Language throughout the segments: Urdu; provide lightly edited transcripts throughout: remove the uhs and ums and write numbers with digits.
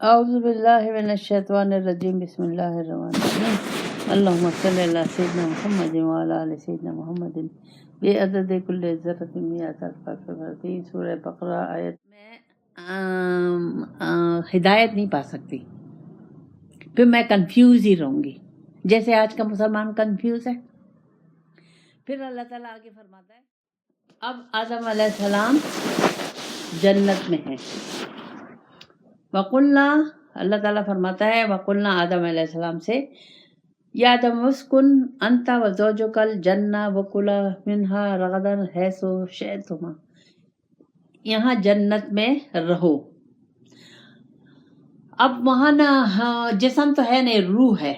اعوذ باللہ من الشیطان الرجیم بسم اللہ الرحمن الرحیم اللہم صلی علی سیدنا محمد وعلی آل سیدنا محمد بعدد کل ذرۃ مئۃ الف فتح سورہ بقرہ آیت میں ہدایت نہیں پا سکتی، پھر میں کنفیوز ہی رہوں گی جیسے آج کا مسلمان کنفیوز ہے۔ پھر اللہ تعالیٰ آگے فرماتا ہے اب آدم علیہ السلام جنت میں ہیں، وقلنا، اللہ تعالیٰ فرماتا ہے وقلنا آدم علیہ السلام سے یا آدم اسکن انت وزوجک الجنہ وکلا منہا رغدا حیث شئتما، یہاں جنت میں رہو۔ اب وہاں نا جسم تو ہے نہیں، روح ہے،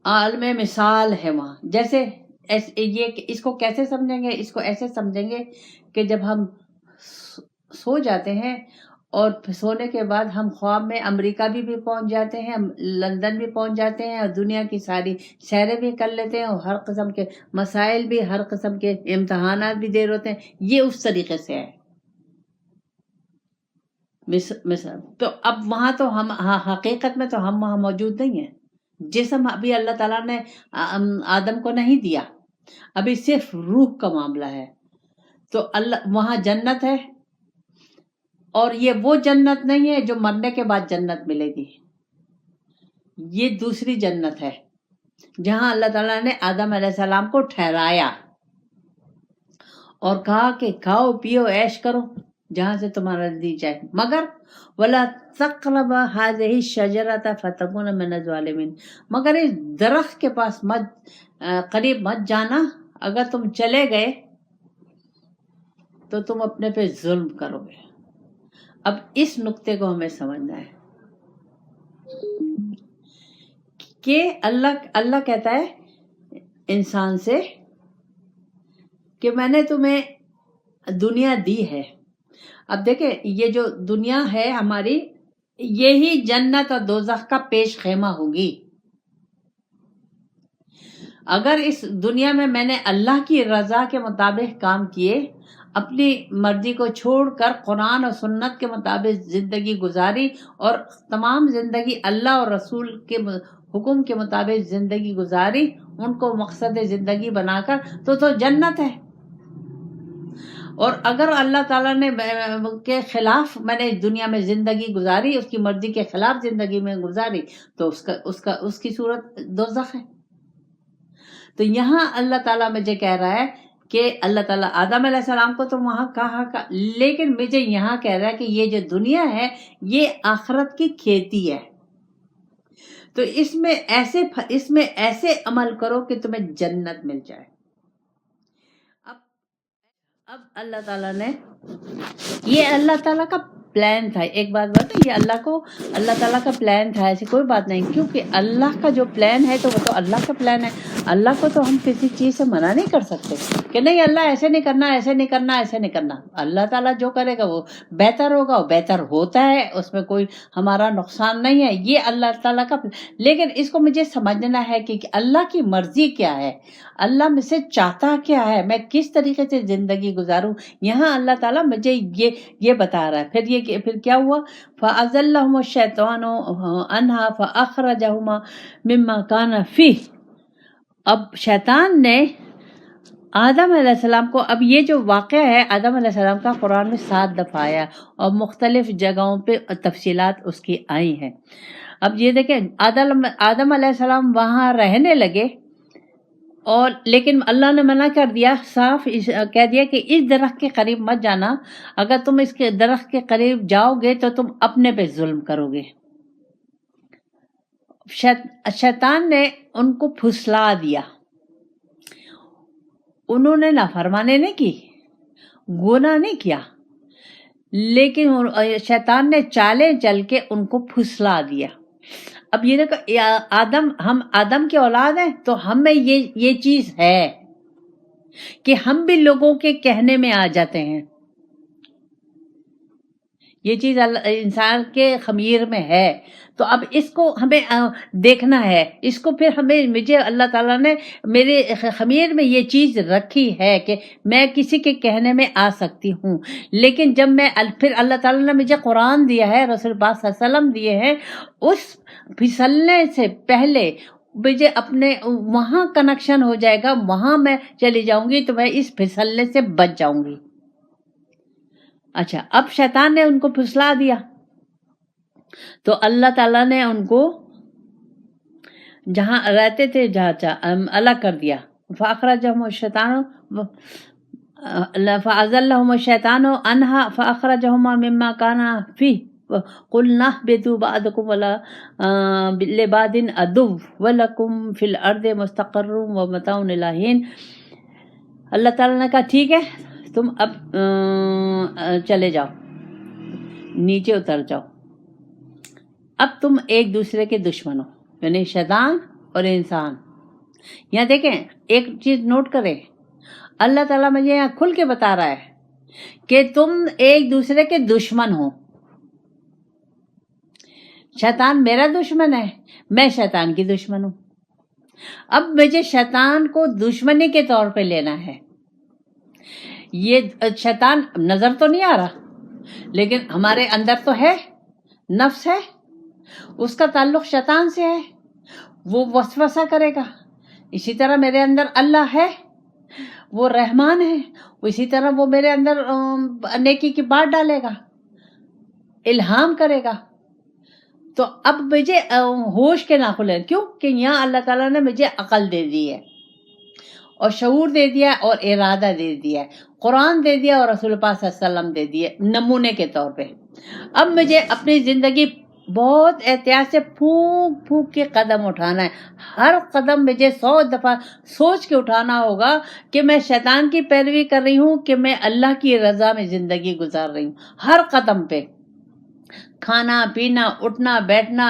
عالم مثال ہے وہاں۔ جیسے یہ اس کو کیسے سمجھیں گے؟ اس کو ایسے سمجھیں گے کہ جب ہم سو جاتے ہیں اور سونے کے بعد ہم خواب میں امریکہ بھی پہنچ جاتے ہیں، لندن بھی پہنچ جاتے ہیں، اور دنیا کی ساری سیریں بھی کر لیتے ہیں، اور ہر قسم کے مسائل بھی، ہر قسم کے امتحانات بھی دے ہوتے ہیں۔ یہ اس طریقے سے ہے مثال۔ تو اب وہاں تو ہم حقیقت میں تو ہم وہاں موجود نہیں ہیں، جسم ابھی اللہ تعالیٰ نے آدم کو نہیں دیا، ابھی صرف روح کا معاملہ ہے۔ تو اللہ وہاں جنت ہے، اور یہ وہ جنت نہیں ہے جو مرنے کے بعد جنت ملے گی، یہ دوسری جنت ہے جہاں اللہ تعالیٰ نے آدم علیہ السلام کو ٹھہرایا اور کہا کہ کھاؤ پیو عیش کرو جہاں سے تمہارا دی جائے، مگر وَلَا تَقْرَبَا هَٰذِهِ الشَّجَرَةَ فَتَكُونَ مِنَ الظَّالِمِينَ، مگر اس درخت کے پاس قریب مت جانا، اگر تم چلے گئے تو تم اپنے پہ ظلم کرو گے۔ اب اس نقطے کو ہمیں سمجھنا ہے کہ اللہ کہتا ہے انسان سے کہ میں نے تمہیں دنیا دی ہے۔ اب دیکھیں یہ جو دنیا ہے ہماری، یہی جنت اور دوزخ کا پیش خیمہ ہوگی۔ اگر اس دنیا میں نے اللہ کی رضا کے مطابق کام کیے، اپنی مرضی کو چھوڑ کر قرآن اور سنت کے مطابق زندگی گزاری، اور تمام زندگی اللہ اور رسول کے حکم کے مطابق زندگی گزاری، ان کو مقصد زندگی بنا کر، تو جنت ہے۔ اور اگر اللہ تعالیٰ نے کے خلاف میں نے دنیا میں زندگی گزاری، اس کی مرضی کے خلاف زندگی میں گزاری، تو اس کی صورت دوزخ ہے۔ تو یہاں اللہ تعالیٰ مجھے کہہ رہا ہے کہ اللہ تعالیٰ آدم علیہ السلام کو تو وہاں کہا، لیکن مجھے یہاں کہہ رہا ہے کہ یہ جو دنیا ہے یہ آخرت کی کھیتی ہے، تو اس میں ایسے عمل کرو کہ تمہیں جنت مل جائے۔ اب اللہ تعالیٰ نے، یہ اللہ تعالیٰ کا پلان تھا۔ ایک بات بتا، یہ اللہ تعالیٰ کا پلان تھا، ایسی کوئی بات نہیں، کیونکہ اللہ کا جو پلان ہے تو وہ تو اللہ کا پلان ہے۔ اللہ کو تو ہم کسی چیز سے منع نہیں کر سکتے کہ نہیں اللہ ایسے نہیں کرنا، ایسے نہیں کرنا، ایسے نہیں کرنا۔ اللہ تعالیٰ جو کرے گا وہ بہتر ہوگا، وہ بہتر ہوتا ہے، اس میں کوئی ہمارا نقصان نہیں ہے، یہ اللہ تعالیٰ کا۔ لیکن اس کو مجھے سمجھنا ہے کہ اللہ کی مرضی کیا ہے، اللہ مجھ سے چاہتا کیا ہے، میں کس طریقے سے زندگی گزاروں۔ یہاں اللہ تعالیٰ مجھے یہ بتا رہا ہے۔ پھر کیا ہوا؟ فَأَزَلَّهُمُ الشَّيْطَانُ عَنْهَا فَأَخْرَجَهُمَا مِمَّا كَانَ فِيهِ، اب شیطان نے آدم علیہ السلام کو، اب یہ جو واقعہ ہے آدم علیہ السلام کا قرآن میں 7 دفعہ آیا، اور مختلف جگہوں پہ تفصیلات اس کی آئی ہیں۔ اب یہ دیکھیں آدم علیہ السلام وہاں رہنے لگے، اور لیکن اللہ نے منع کر دیا، صاف کہہ دیا کہ اس درخت کے قریب مت جانا، اگر تم اس کے درخت کے قریب جاؤ گے تو تم اپنے پہ ظلم کرو گے۔ شیطان نے ان کو پھسلا دیا، انہوں نے نافرمانی نہیں کی، گناہ نہیں کیا، لیکن شیطان نے چالیں چل کے ان کو پھسلا دیا۔ اب یہ دیکھو، ہم آدم کی اولاد ہیں، تو ہم میں یہ چیز ہے کہ ہم بھی لوگوں کے کہنے میں آ جاتے ہیں، یہ چیز انسان کے خمیر میں ہے. تو اب اس کو ہمیں دیکھنا ہے، اس کو پھر مجھے اللہ تعالیٰ نے میرے خمیر میں یہ چیز رکھی ہے کہ میں کسی کے کہنے میں آ سکتی ہوں. لیکن جب پھر اللہ تعالیٰ نے مجھے قرآن دیا ہے، رسول پاک صلی اللہ علیہ وسلم دیے ہیں، اس پھسلنے سے پہلے مجھے اپنے وہاں کنیکشن ہو جائے گا، وہاں میں چلی جاؤں گی تو میں اس پھسلنے سے بچ جاؤں گی. اچھا، اب شیطان نے ان کو پھسلا دیا تو اللہ تعالیٰ نے ان کو جہاں رہتے تھے الگ کر دیا. فاخرجہم الشیطان فازلہم الشیطان عنہا فاخرجہما مما کانا فیہ قلنا اہبطوا بعضکم لبعض عدو ولکم فی الارض مستقر ومتاع الی حین. اللہ تعالیٰ نے کہا ٹھیک ہے، تم اب چلے جاؤ، نیچے اتر جاؤ، اب تم ایک دوسرے کے دشمن ہو، یعنی شیطان اور انسان. یہاں دیکھیں ایک چیز نوٹ کریں، اللہ تعالیٰ مجھے یہاں کھل کے بتا رہا ہے کہ تم ایک دوسرے کے دشمن ہو. شیطان میرا دشمن ہے، میں شیطان کی دشمن ہوں. اب مجھے شیطان کو دشمنی کے طور پہ لینا ہے. یہ شیطان نظر تو نہیں آ رہا لیکن ہمارے اندر تو ہے، نفس ہے، اس کا تعلق شیطان سے ہے، وہ وسوسہ کرے گا. اسی طرح میرے اندر اللہ ہے، وہ رحمان ہے، اسی طرح وہ میرے اندر نیکی کی بات ڈالے گا، الہام کرے گا. تو اب مجھے ہوش کے نہ کھلے، کیوں کہ یہاں اللہ تعالیٰ نے مجھے عقل دے دی ہے اور شعور دے دیا اور ارادہ دے دیا ہے، قرآن دے دیا اور رسول پاک صلی اللہ علیہ وسلم دے دیے نمونے کے طور پہ. اب مجھے اپنی زندگی بہت احتیاط سے پھونک پھونک کے قدم اٹھانا ہے. ہر قدم مجھے 100 دفعہ سوچ کے اٹھانا ہوگا کہ میں شیطان کی پیروی کر رہی ہوں کہ میں اللہ کی رضا میں زندگی گزار رہی ہوں. ہر قدم پہ کھانا پینا، اٹھنا بیٹھنا،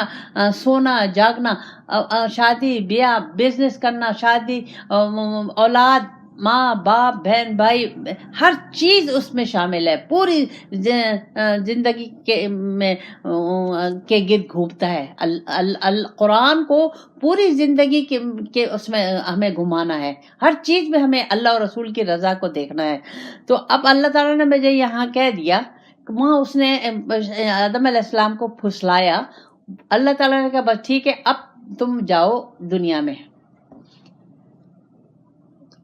سونا جاگنا، شادی بیاہ، بزنس کرنا، شادی، اولاد، ماں باپ، بہن بھائی، ہر چیز اس میں شامل ہے. پوری زندگی کے گرد گھومتا ہے. قرآن کو پوری زندگی کے اس میں ہمیں گھمانا ہے. ہر چیز میں ہمیں اللہ اور رسول کی رضا کو دیکھنا ہے. تو اب اللہ تعالیٰ نے مجھے یہاں کہہ دیا، وہاں اس نے آدم علیہ السلام کو پھسلایا. اللہ تعالیٰ نے کہا بس ٹھیک ہے، اب تم جاؤ دنیا میں،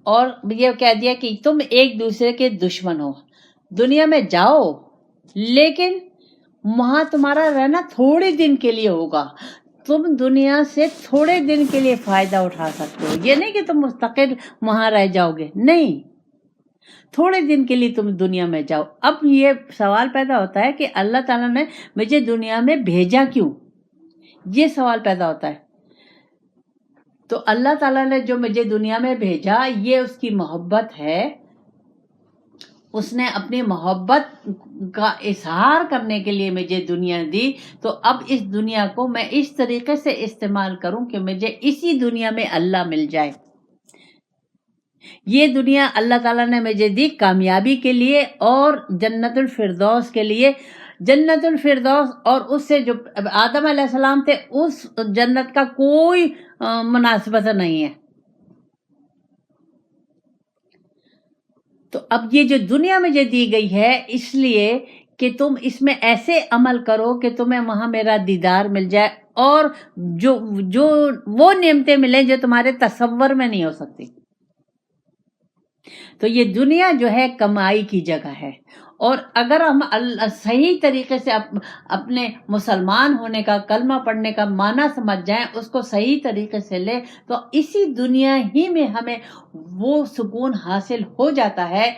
اور یہ کہہ دیا کہ تم ایک دوسرے کے دشمن ہو، دنیا میں جاؤ لیکن وہاں تمہارا رہنا تھوڑے دن کے لیے ہوگا. تم دنیا سے تھوڑے دن کے لیے فائدہ اٹھا سکتے ہو، یہ نہیں کہ تم مستقل وہاں رہ جاؤ گے، نہیں، تھوڑے دن کے لیے تم دنیا میں جاؤ. اب یہ سوال پیدا ہوتا ہے کہ اللہ تعالیٰ نے مجھے دنیا میں بھیجا کیوں؟ یہ سوال پیدا ہوتا ہے. تو اللہ تعالیٰ نے جو مجھے دنیا میں بھیجا، یہ اس کی محبت ہے. اس نے اپنی محبت کا اظہار کرنے کے لیے مجھے دنیا دی. تو اب اس دنیا کو میں اس طریقے سے استعمال کروں کہ مجھے اسی دنیا میں اللہ مل جائے. یہ دنیا اللہ تعالیٰ نے مجھے دی کامیابی کے لیے اور جنت الفردوس کے لیے. جنت الفردوس اور اس سے جو آدم علیہ السلام تھے، اس جنت کا کوئی مناسبت نہیں ہے. تو اب یہ جو دنیا مجھے دی گئی ہے اس لیے کہ تم اس میں ایسے عمل کرو کہ تمہیں وہاں میرا دیدار مل جائے اور جو وہ نعمتیں ملیں جو تمہارے تصور میں نہیں ہو سکتی. تو یہ دنیا جو ہے کمائی کی جگہ ہے، اور اگر ہم صحیح طریقے سے اپنے مسلمان ہونے کا، کلمہ پڑھنے کا معنی سمجھ جائیں، اس کو صحیح طریقے سے لیں، تو اسی دنیا ہی میں ہمیں وہ سکون حاصل ہو جاتا ہے،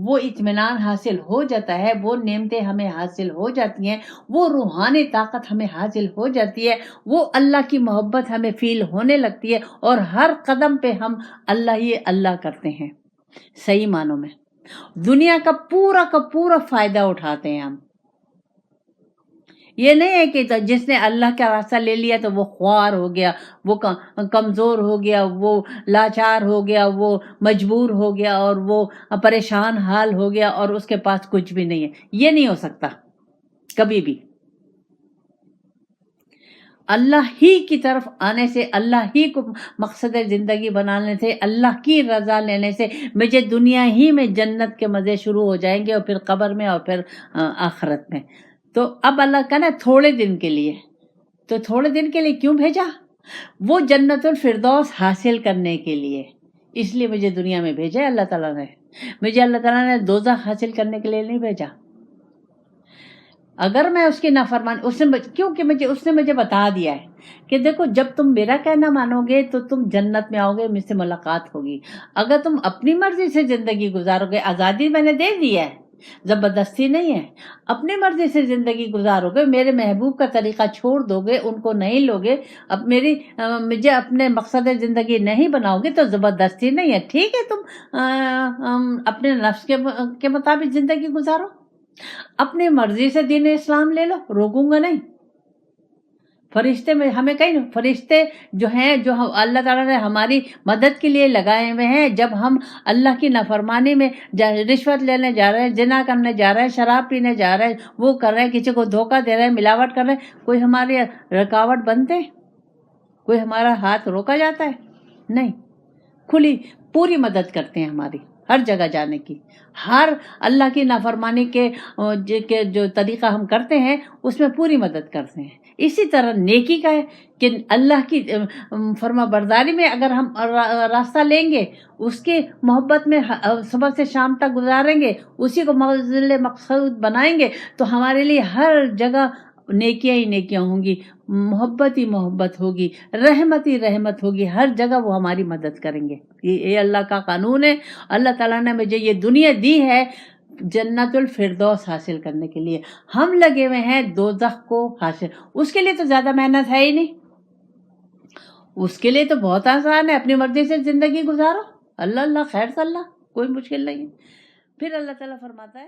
وہ اطمینان حاصل ہو جاتا ہے، وہ نعمتیں ہمیں حاصل ہو جاتی ہیں، وہ روحانی طاقت ہمیں حاصل ہو جاتی ہے، وہ اللہ کی محبت ہمیں فیل ہونے لگتی ہے، اور ہر قدم پہ ہم اللہ ہی اللہ کرتے ہیں. صحیح معنوں میں دنیا کا پورا فائدہ اٹھاتے ہیں ہم. یہ نہیں ہے کہ جس نے اللہ کا راستہ لے لیا تو وہ خوار ہو گیا، وہ کمزور ہو گیا، وہ لاچار ہو گیا، وہ مجبور ہو گیا اور وہ پریشان حال ہو گیا اور اس کے پاس کچھ بھی نہیں ہے. یہ نہیں ہو سکتا. کبھی بھی اللہ ہی کی طرف آنے سے، اللہ ہی کو مقصد زندگی بنانے سے، اللہ کی رضا لینے سے مجھے دنیا ہی میں جنت کے مزے شروع ہو جائیں گے، اور پھر قبر میں اور پھر آخرت میں۔ تو اب اللہ کا نا تھوڑے دن کے لیے، تو تھوڑے دن کے لیے کیوں بھیجا؟ وہ جنت الفردوس حاصل کرنے کے لیے، اس لیے مجھے دنیا میں بھیجا ہے اللہ تعالیٰ نے۔ مجھے اللہ تعالیٰ نے دوزخ حاصل کرنے کے لیے نہیں بھیجا۔ اگر میں اس کی نافرمانی، کیونکہ اس نے مجھے بتا دیا ہے کہ دیکھو جب تم میرا کہنا مانو گے تو تم جنت میں آؤ گے، مجھ سے ملاقات ہوگی۔ اگر تم اپنی مرضی سے زندگی گزارو گے، آزادی میں نے دے دی ہے، زبردستی نہیں ہے، اپنی مرضی سے زندگی گزارو گے، میرے محبوب کا طریقہ چھوڑ دو گے، ان کو نہیں لوگے، اب مجھے اپنے مقصد زندگی نہیں بناؤ گے، تو زبردستی نہیں ہے، ٹھیک ہے، تم اپنے نفس کے مطابق زندگی گزارو، اپنی مرضی سے دین اسلام لے لو، روکوں گا نہیں۔ فرشتے میں ہمیں کہیں، فرشتے جو ہیں، جو اللہ تعالیٰ نے ہماری مدد کے لیے لگائے ہوئے ہیں، جب ہم اللہ کی نافرمانی میں رشوت لینے جا رہے ہیں، زنا کرنے جا رہے ہیں، شراب پینے جا رہے ہیں، وہ کر رہے ہیں، کسی کو دھوکہ دے رہے ہیں، ملاوٹ کر رہے ہیں، کوئی ہماری رکاوٹ بنتے؟ کوئی ہمارا ہاتھ روکا جاتا ہے؟ نہیں، کھلی پوری مدد کرتے ہیں ہماری ہر جگہ جانے کی، ہر اللہ کی نافرمانی کے جو طریقہ ہم کرتے ہیں اس میں پوری مدد کرتے ہیں۔ اسی طرح نیکی کا ہے کہ اللہ کی فرما برداری میں اگر ہم راستہ لیں گے، اس کی محبت میں صبح سے شام تک گزاریں گے، اسی کو منزل مقصود بنائیں گے، تو ہمارے لیے ہر جگہ نیکیاں ہی نیکیاں ہوں گی، محبت ہی محبت ہوگی، رحمت ہی رحمت ہوگی، ہر جگہ وہ ہماری مدد کریں گے۔ یہ اللہ کا قانون ہے۔ اللہ تعالیٰ نے مجھے یہ دنیا دی ہے جنت الفردوس حاصل کرنے کے لیے، ہم لگے ہوئے ہیں دوزخ کو حاصل، اس کے لیے تو زیادہ محنت ہے ہی نہیں، اس کے لیے تو بہت آسان ہے، اپنی مرضی سے زندگی گزارو، اللہ اللہ خیر صلی اللہ، کوئی مشکل نہیں ہے۔ پھر اللہ تعالیٰ فرماتا ہے،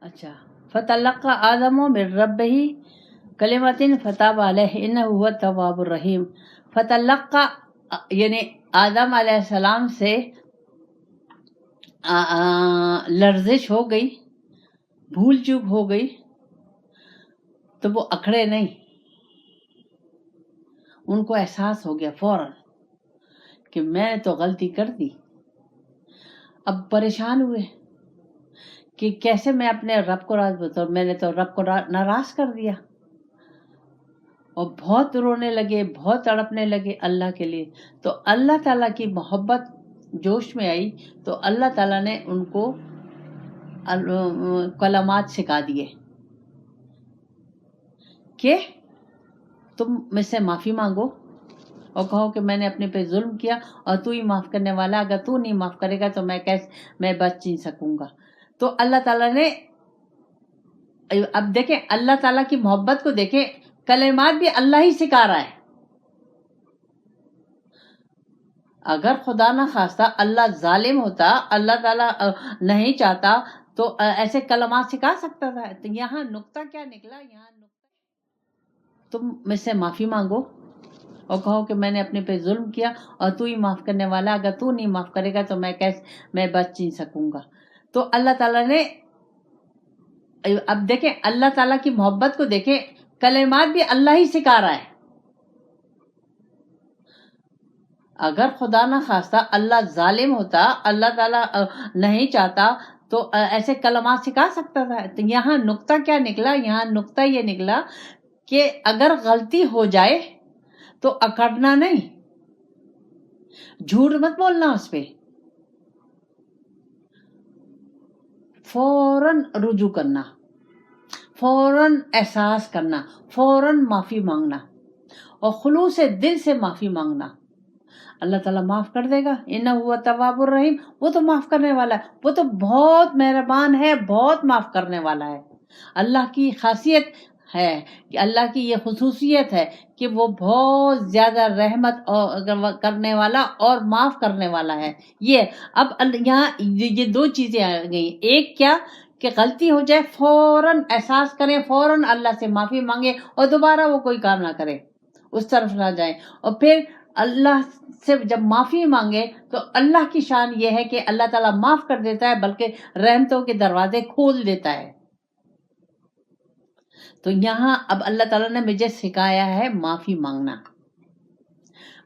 اچھا، فتلقى آدم من ربه کلمات فتاب علیہ انہ هو التواب الرحیم۔ فتلقى یعنی آدم علیہ السلام سے لرزش ہو گئی، بھول چوک ہو گئی، تو وہ اکھڑے نہیں، ان کو احساس ہو گیا فوراً کہ میں نے تو غلطی کر دی۔ اب پریشان ہوئے کہ کیسے میں اپنے رب کو راز بتاؤں، میں نے تو رب کو ناراض کر دیا، اور بہت رونے لگے، بہت تڑپنے لگے اللہ کے لیے۔ تو اللہ تعالیٰ کی محبت جوش میں آئی، تو اللہ تعالیٰ نے ان کو کلمات سکھا دیے کہ تم مجھ سے معافی مانگو اور کہو کہ میں نے اپنے پہ ظلم کیا اور تو ہی معاف کرنے والا، اگر تو نہیں معاف کرے گا تو میں بچ نہیں سکوں گا۔ تو اللہ تعالیٰ نے، اب دیکھیں اللہ تعالیٰ کی محبت کو دیکھیں، کلمات بھی اللہ ہی سکھا رہا ہے۔ اگر خدا نہ خواستہ اللہ ظالم ہوتا، اللہ تعالیٰ نہیں چاہتا تو ایسے کلمات سکھا سکتا تھا۔ تو یہاں نقطہ کیا نکلا، یہاں تم مجھ سے معافی مانگو اور کہو کہ میں نے اپنے پہ ظلم کیا اور تو ہی معاف کرنے والا، اگر تو نہیں معاف کرے گا تو میں بچ نہیں سکوں گا۔ تو اللہ تعالیٰ نے، اب دیکھیں اللہ تعالیٰ کی محبت کو دیکھیں، کلمات بھی اللہ ہی سکھا رہا ہے۔ اگر خدا نہ خواستہ اللہ ظالم ہوتا، اللہ تعالیٰ نہیں چاہتا تو ایسے کلمات سکھا سکتا تھا۔ تو یہاں نقطہ کیا نکلا، یہاں نقطہ یہ نکلا کہ اگر غلطی ہو جائے تو اکڑنا نہیں، جھوٹ مت بولنا، اس پہ فوراً رجوع کرنا، فوراً احساس کرنا، فوراً معافی مانگنا اور خلوص دل سے معافی مانگنا۔ اللہ تعالیٰ معاف کر دے گا، انہ ہوا التواب الرحیم، وہ تو معاف کرنے والا ہے، وہ تو بہت مہربان ہے، بہت معاف کرنے والا ہے۔ اللہ کی خاصیت ہے کہ اللہ کی یہ خصوصیت ہے کہ وہ بہت زیادہ رحمت کرنے والا اور معاف کرنے والا ہے۔ یہ اب یہاں یہ دو چیزیں آ گئیں، ایک کیا کہ غلطی ہو جائے فوراً احساس کریں، فوراً اللہ سے معافی مانگے اور دوبارہ وہ کوئی کام نہ کرے، اس طرف نہ جائیں، اور پھر اللہ سے جب معافی مانگے تو اللہ کی شان یہ ہے کہ اللہ تعالیٰ معاف کر دیتا ہے، بلکہ رحمتوں کے دروازے کھول دیتا ہے۔ تو یہاں اب اللہ تعالیٰ نے مجھے سکھایا ہے معافی مانگنا.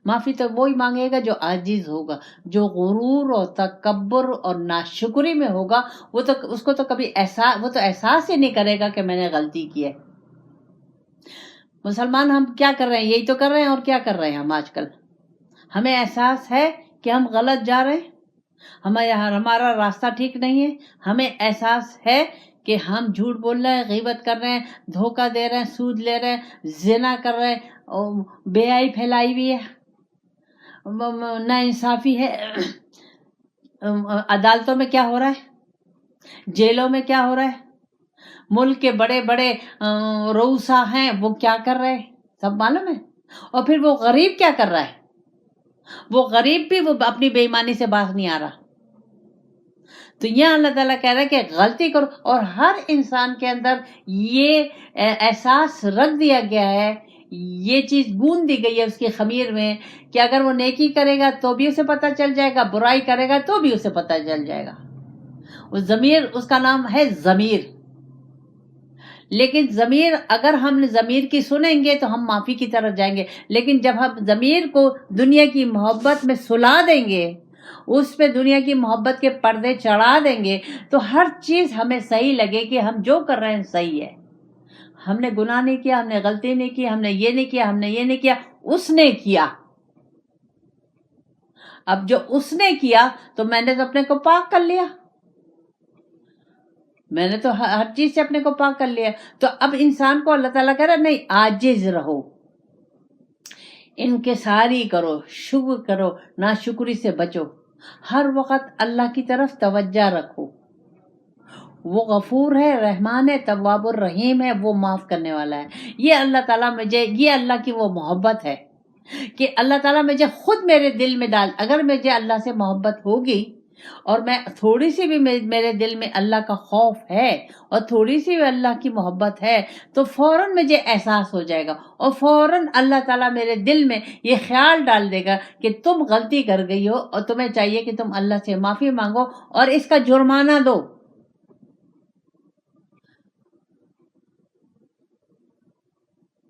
معافی تو وہی مانگے گا جو عاجز ہوگا. جو غرور اور تکبر اور ناشکری میں ہوگا وہ تو اس کو تو کبھی احساس ہی نہیں کرے گا کہ میں نے غلطی کی ہے. مسلمان ہم کیا کر رہے ہیں؟ یہی تو کر رہے ہیں. اور کیا کر رہے ہیں ہم آج کل؟ ہمیں احساس ہے کہ ہم غلط جا رہے ہیں, ہمارا راستہ ٹھیک نہیں ہے. ہمیں احساس ہے کہ ہم جھوٹ بول رہے ہیں, غیبت کر رہے ہیں, دھوکہ دے رہے ہیں, سود لے رہے ہیں, زنا کر رہے ہیں, بے حیائی پھیلائی ہوئی ہے, نا انصافی ہے. عدالتوں میں کیا ہو رہا ہے, جیلوں میں کیا ہو رہا ہے, ملک کے بڑے بڑے رؤسا ہیں وہ کیا کر رہے ہیں, سب معلوم ہے. اور پھر وہ غریب کیا کر رہا ہے؟ وہ غریب بھی وہ اپنی بے ایمانی سے باز نہیں آ رہا. تو یہ اللہ تعالیٰ کہہ رہا ہے کہ غلطی کرو. اور ہر انسان کے اندر یہ احساس رکھ دیا گیا ہے, یہ چیز گون دی گئی ہے اس کی خمیر میں کہ اگر وہ نیکی کرے گا تو بھی اسے پتہ چل جائے گا, برائی کرے گا تو بھی اسے پتہ چل جائے گا. وہ ضمیر, اس کا نام ہے ضمیر. لیکن ضمیر, اگر ہم ضمیر کی سنیں گے تو ہم معافی کی طرف جائیں گے. لیکن جب ہم ضمیر کو دنیا کی محبت میں سلا دیں گے, اس پہ دنیا کی محبت کے پردے چڑھا دیں گے, تو ہر چیز ہمیں صحیح لگے کہ ہم جو کر رہے ہیں صحیح ہے. ہم نے گناہ نہیں کیا, ہم نے غلطی نہیں کی, ہم نے یہ نہیں کیا, ہم نے یہ نہیں کیا, اس نے کیا. اب جو اس نے کیا تو میں نے تو اپنے کو پاک کر لیا, میں نے تو ہر چیز سے اپنے کو پاک کر لیا. تو اب انسان کو اللہ تعالیٰ کہہ رہا نہیں, عاجز رہو, انکساری کرو, شکر کرو, ناشکری سے بچو, ہر وقت اللہ کی طرف توجہ رکھو. وہ غفور ہے, رحمان ہے, تواب الرحیم ہے, وہ معاف کرنے والا ہے. یہ اللہ تعالیٰ مجھے, یہ اللہ کی وہ محبت ہے کہ اللہ تعالیٰ مجھے خود میرے دل میں ڈال. اگر مجھے اللہ سے محبت ہوگی اور میں تھوڑی سی بھی میرے دل میں اللہ کا خوف ہے اور تھوڑی سی بھی اللہ کی محبت ہے تو فوراً مجھے احساس ہو جائے گا, اور فوراً اللہ تعالیٰ میرے دل میں یہ خیال ڈال دے گا کہ تم غلطی کر گئی ہو اور تمہیں چاہیے کہ تم اللہ سے معافی مانگو اور اس کا جرمانہ دو.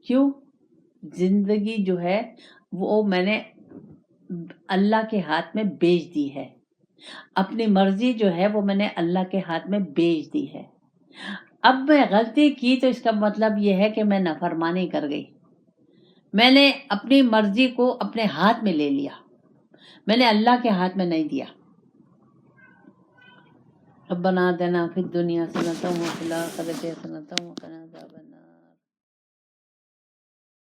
کیوں؟ زندگی جو ہے وہ میں نے اللہ کے ہاتھ میں بیچ دی ہے. اپنی مرضی جو ہے وہ میں نے اللہ کے ہاتھ میں بیچ دی ہے. اب میں غلطی کی تو اس کا مطلب یہ ہے کہ میں نافرمانی کر گئی. میں نے اپنی مرضی کو اپنے ہاتھ میں لے لیا, میں نے اللہ کے ہاتھ میں نہیں دیا. ربنا آتنا فی الدنیا حسنۃ وفی الآخرۃ حسنۃ وقنا عذاب النار.